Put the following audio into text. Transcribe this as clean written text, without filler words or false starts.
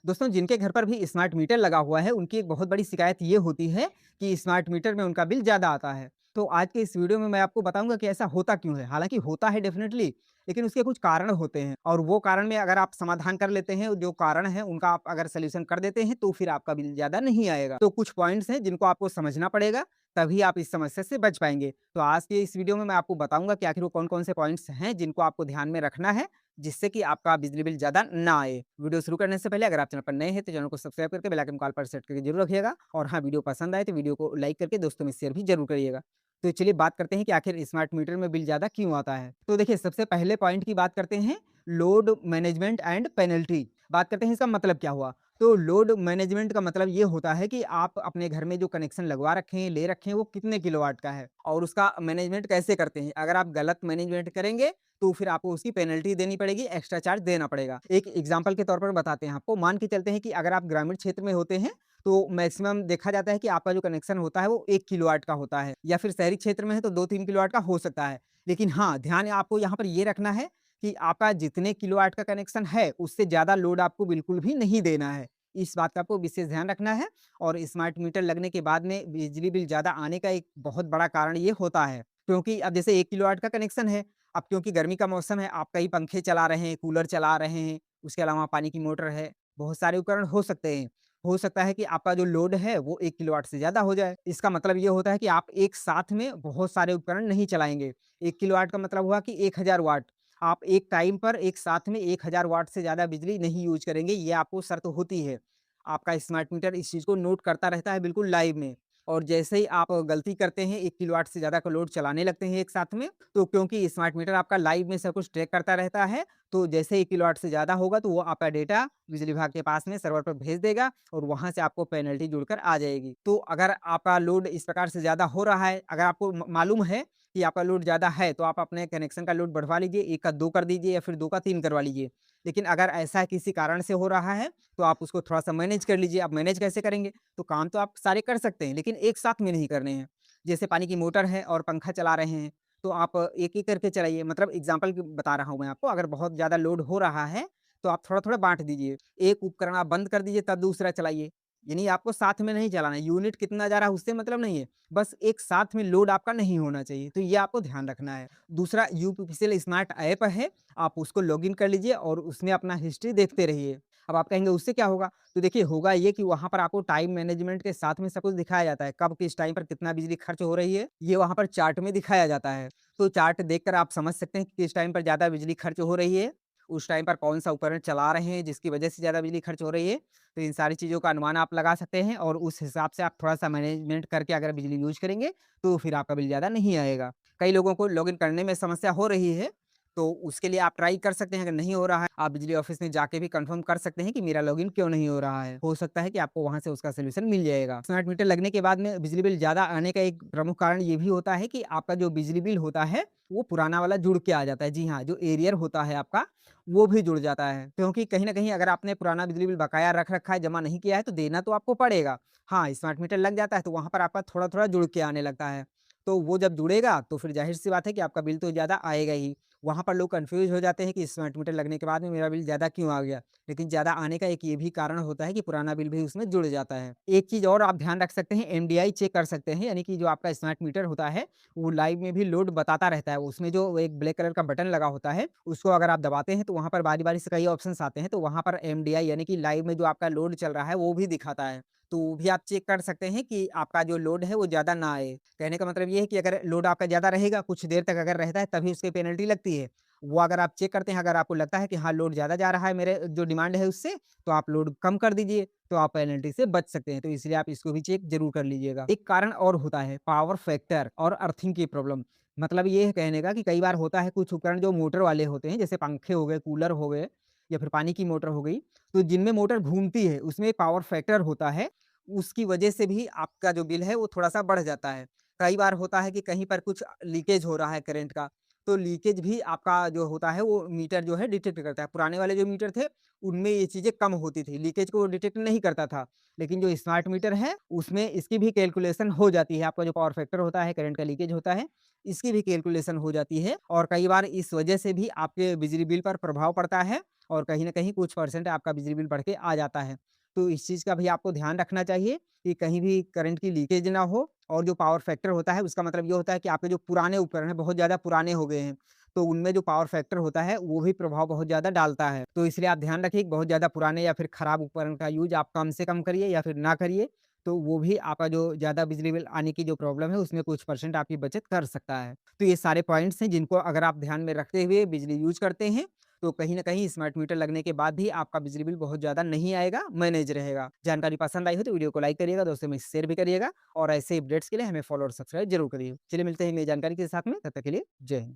दोस्तों जिनके घर पर भी स्मार्ट मीटर लगा हुआ है, उनकी एक बहुत बड़ी शिकायत ये होती है कि स्मार्ट मीटर में उनका बिल ज़्यादा आता है। तो आज के इस वीडियो में मैं आपको बताऊँगा कि ऐसा होता क्यों है? हालाँकि होता है डेफ़िनेटली, लेकिन उसके कुछ कारण होते हैं और वो कारण में अगर आप समाधान कर लेते हैं, जो कारण है उनका आप अगर सॉल्यूशन कर देते हैं, तो फिर आपका बिल ज़्यादा नहीं आएगा। तो कुछ पॉइंट्स हैं जिनको आपको समझना पड़ेगा, तभी आप इस समस्या से बच पाएँगे। तो आज के इस वीडियो में मैं आपको बताऊँगा कि आखिर वो कौन-कौन से पॉइंट्स हैं जिनको आपको ध्यान में रखना है जिससे कि आपका बिजली बिल ज़्यादा ना आए। वीडियो शुरू करने से पहले अगर आप चैनल पर नए हैं तो चैनल को सब्सक्राइब करके बेल आइकन को ऑल पर सेट करके जरूर रखिएगा और हाँ, वीडियो पसंद आए तो वीडियो को लाइक करके दोस्तों में शेयर भी जरूर करिएगा। तो चलिए बात करते हैं कि आखिर स्मार्ट मीटर में बिल ज़्यादा क्यों आता है। तो देखिए सबसे पहले पॉइंट की बात करते हैं, लोड मैनेजमेंट एंड पेनल्टी। बात करते हैं इसका मतलब क्या हुआ। तो लोड मैनेजमेंट का मतलब ये होता है कि आप अपने घर में जो कनेक्शन लगवा रखे हैं, ले रखे हैं, वो कितने किलोवाट का है और उसका मैनेजमेंट कैसे करते हैं। अगर आप गलत मैनेजमेंट करेंगे तो फिर आपको उसकी पेनल्टी देनी पड़ेगी, एक्स्ट्रा चार्ज देना पड़ेगा। एक एग्जांपल के तौर पर बताते हैं आपको, मान के चलते हैं कि अगर आप ग्रामीण क्षेत्र में होते हैं, तो मैक्सिमम देखा जाता है कि आपका जो कनेक्शन होता है वो 1 किलोवाट का होता है या फिर शहरी क्षेत्र में है तो 2-3 किलोवाट का हो सकता है। लेकिन हाँ, ध्यान आपको यहाँ पर ये रखना है कि आपका जितने किलोवाट का कनेक्शन है, उससे ज़्यादा लोड आपको बिल्कुल भी नहीं देना है। इस बात का आपको विशेष ध्यान रखना है और स्मार्ट मीटर लगने के बाद में बिजली बिल ज़्यादा आने का एक बहुत बड़ा कारण ये होता है। क्योंकि अब जैसे 1 किलोवाट का कनेक्शन है, अब क्योंकि गर्मी का मौसम है, आप कई पंखे चला रहे हैं, कूलर चला रहे हैं, उसके अलावा पानी की मोटर है, बहुत सारे उपकरण हो सकते हैं। हो सकता है कि आपका जो लोड है वो 1 किलोवाट से ज़्यादा हो जाए। इसका मतलब ये होता है कि आप एक साथ में बहुत सारे उपकरण नहीं चलाएँगे। 1 किलोवाट का मतलब हुआ कि 1000 वाट। आप एक टाइम पर एक साथ में 1000 वाट से ज़्यादा बिजली नहीं यूज़ करेंगे, ये आपको शर्त होती है। आपका स्मार्ट मीटर इस चीज़ को नोट करता रहता है बिल्कुल लाइव में। और जैसे ही आप गलती करते हैं 1 किलोवाट से ज़्यादा का लोड चलाने लगते हैं एक साथ में, तो क्योंकि स्मार्ट मीटर आपका लाइव में सब कुछ ट्रैक करता रहता है, तो जैसे ही 1 किलोवाट से ज़्यादा होगा तो वो आपका डेटा बिजली विभाग के पास में सर्वर पर भेज देगा और वहाँ से आपको पेनल्टी जुड़कर आ जाएगी। तो अगर आपका लोड इस प्रकार से ज़्यादा हो रहा है, अगर आपको मालूम है कि आपका लोड ज़्यादा है, तो आप अपने कनेक्शन का लोड बढ़वा लीजिए, 1 का 2 कर दीजिए या फिर 2 का 3 करवा लीजिए। लेकिन अगर ऐसा किसी कारण से हो रहा है, तो आप उसको थोड़ा-सा मैनेज कर लीजिए। अब मैनेज कैसे करेंगे? तो काम तो आप सारे कर सकते हैं, लेकिन एक साथ में नहीं करने हैं। जैसे पानी की मोटर है और पंखा चला रहे हैं, तो आप एक-एक करके चलाइए। मतलब एग्ज़ाम्पल बता रहा हूँ मैं आपको, अगर बहुत ज़्यादा लोड हो रहा है, तो आप थोड़ा-थोड़ा बाँट दीजिए। एक उपकरण आप बंद कर दीजिए, तब दूसरा चलाइए। यानी आपको साथ में नहीं चलाना है, यूनिट कितना जा रहा है उससे मतलब नहीं है। बस एक साथ में लोड आपका नहीं होना चाहिए, तो ये आपको ध्यान रखना है। दूसरा यूपीपीसीएल स्मार्ट ऐप है, आप उसको लॉगिन कर लीजिए और उसमें अपना हिस्ट्री देखते रहिए। अब आप कहेंगे उससे क्या होगा? तो देखिए होगा ये कि वहाँ पर आपको टाइम मैनेजमेंट के साथ में सब कुछ दिखाया जाता है, कब किस टाइम पर कितना बिजली खर्च हो रही है, ये वहाँ पर चार्ट में दिखाया जाता है। तो चार्ट देखकर आप समझ सकते हैं कि किस टाइम पर ज़्यादा बिजली खर्च हो रही है, उस टाइम पर कौन-सा उपकरण चला रहे हैं जिसकी वजह से ज़्यादा बिजली खर्च हो रही है। तो इन सारी चीज़ों का अनुमान आप लगा सकते हैं और उस हिसाब से आप थोड़ा-सा मैनेजमेंट करके अगर बिजली यूज़ करेंगे, तो फिर आपका बिल ज़्यादा नहीं आएगा। कई लोगों को लॉगिन करने में समस्या हो रही है, तो उसके लिए आप ट्राई कर सकते हैं, अगर नहीं हो रहा है, आप बिजली ऑफ़िस में जाके भी कन्फर्म कर सकते हैं कि मेरा लॉगिन क्यों नहीं हो रहा है। हो सकता है कि आपको वहाँ से उसका सॉल्यूशन मिल जाएगा। स्मार्ट मीटर लगने के बाद में बिजली बिल ज़्यादा आने का एक प्रमुख कारण ये भी होता है कि आपका जो बिजली बिल होता है, वो पुराना वाला जुड़ के आ जाता है। जी हाँ, जो एरियर होता है आपका, वो भी जुड़ जाता है। क्योंकि कहीं न कहीं अगर आपने पुराना बिजली बिल बकाया रख रखा है, जमा नहीं किया है, तो देना तो आपको पड़ेगा। हाँ, स्मार्ट मीटर लग जाता है, तो वहाँ पर आपका थोड़ा-थोड़ा जुड़ के आने लगता है। तो वो जब जुड़ेगा, तो फिर ज़ाहिर-सी बात है कि आपका बिल तो ज़्यादा आएगा ही। वहाँ पर लोग कन्फ्यूज़ हो जाते हैं कि स्मार्ट मीटर लगने के बाद में मेरा बिल ज़्यादा क्यों आ गया? लेकिन ज़्यादा आने का एक ये भी कारण होता है कि पुराना बिल भी उसमें जुड़ जाता है। एक चीज़ और आप ध्यान रख सकते हैं, एमडीआई चेक कर सकते हैं, यानी कि जो आपका स्मार्ट मीटर होता है, वो लाइव में भी लोड बताता रहता है। उसमें जो एक ब्लैक कलर का बटन लगा होता है, उसको अगर आप दबाते हैं, तो वहाँ पर बारी-बारी से कई ऑप्शंस आते हैं, तो वहाँ पर एमडीआई यानी कि लाइव में जो आपका लोड चल रहा है, वो भी दिखाता है। तो वो भी आप चेक कर सकते हैं कि आपका जो लोड है, वो ज़्यादा ना आए। कहने का मतलब ये है कि अगर लोड आपका ज़्यादा रहेगा, कुछ देर तक अगर रहता है, तभी उसकी पेनल्टी लगती है। वो अगर आप चेक करते हैं, अगर आपको लगता है कि हाँ, लोड ज़्यादा जा रहा है मेरे जो डिमांड है उससे, तो आप लोड कम कर दीजिए, तो आप पेनल्टी से बच सकते हैं। तो इसलिए आप इसको भी चेक ज़रूर कर लीजिएगा। एक कारण और होता है, पावर फैक्टर और अर्थिंग की प्रॉब्लम। मतलब ये है कहने का कि कई बार होता है कुछ उपकरण जो मोटर वाले होते हैं, जैसे पंखे हो गए, कूलर हो गए या फिर पानी की मोटर हो गई, तो जिनमें मोटर घूमती है, उसमें पावर फैक्टर होता है, उसकी वजह से भी आपका जो बिल है वो थोड़ा-सा बढ़ जाता है। कई बार होता है कि कहीं पर कुछ लीकेज हो रहा है करंट का, तो लीकेज भी आपका जो होता है वो मीटर जो है डिटेक्ट करता है। पुराने वाले जो मीटर थे, उनमें ये चीज़ें कम होती थी, लीकेज को वो डिटेक्ट नहीं करता था। लेकिन जो स्मार्ट मीटर है, उसमें इसकी भी कैलकुलेशन हो जाती है। आपका जो पावर फैक्टर होता है, करंट का लीकेज होता है, इसकी भी कैलकुलेशन हो जाती है और कई बार इस वजह से भी आपके बिजली बिल पर प्रभाव पड़ता है और कहीं न कहीं कुछ परसेंट आपका बिजली बिल बढ़ के आ जाता है। तो इस चीज़ का भी आपको ध्यान रखना चाहिए कि कहीं भी करंट की लीकेज ना हो और जो पावर फैक्टर होता है, उसका मतलब ये होता है कि आपके जो पुराने उपकरण हैं, बहुत ज़्यादा पुराने हो गए हैं, तो उनमें जो पावर फैक्टर होता है, वो भी प्रभाव बहुत ज़्यादा डालता है। तो इसलिए आप ध्यान रखिए कि बहुत ज़्यादा पुराने या फिर खराब उपकरण का यूज़ आप कम से कम करिए या फिर ना करिए, तो वो भी आपका जो ज़्यादा बिजली बिल आने की जो प्रॉब्लम है, उसमें कुछ परसेंट आपकी बचत कर सकता है। तो ये सारे पॉइंट्स हैं जिनको अगर आप ध्यान में रखते हुए बिजली यूज़ करते हैं, तो कहीं न कहीं स्मार्ट मीटर लगने के बाद भी आपका बिजली बिल बहुत ज़्यादा नहीं आएगा, मैनेज रहेगा। जानकारी पसंद आई हो तो वीडियो को लाइक करिएगा, दोस्तों में शेयर भी करिएगा और ऐसे अपडेट्स के लिए हमें फॉलो और सब्सक्राइब ज़रूर करिए। चलिए मिलते हैं नई जानकारी के साथ में, तब तक के लिए जय हिंद।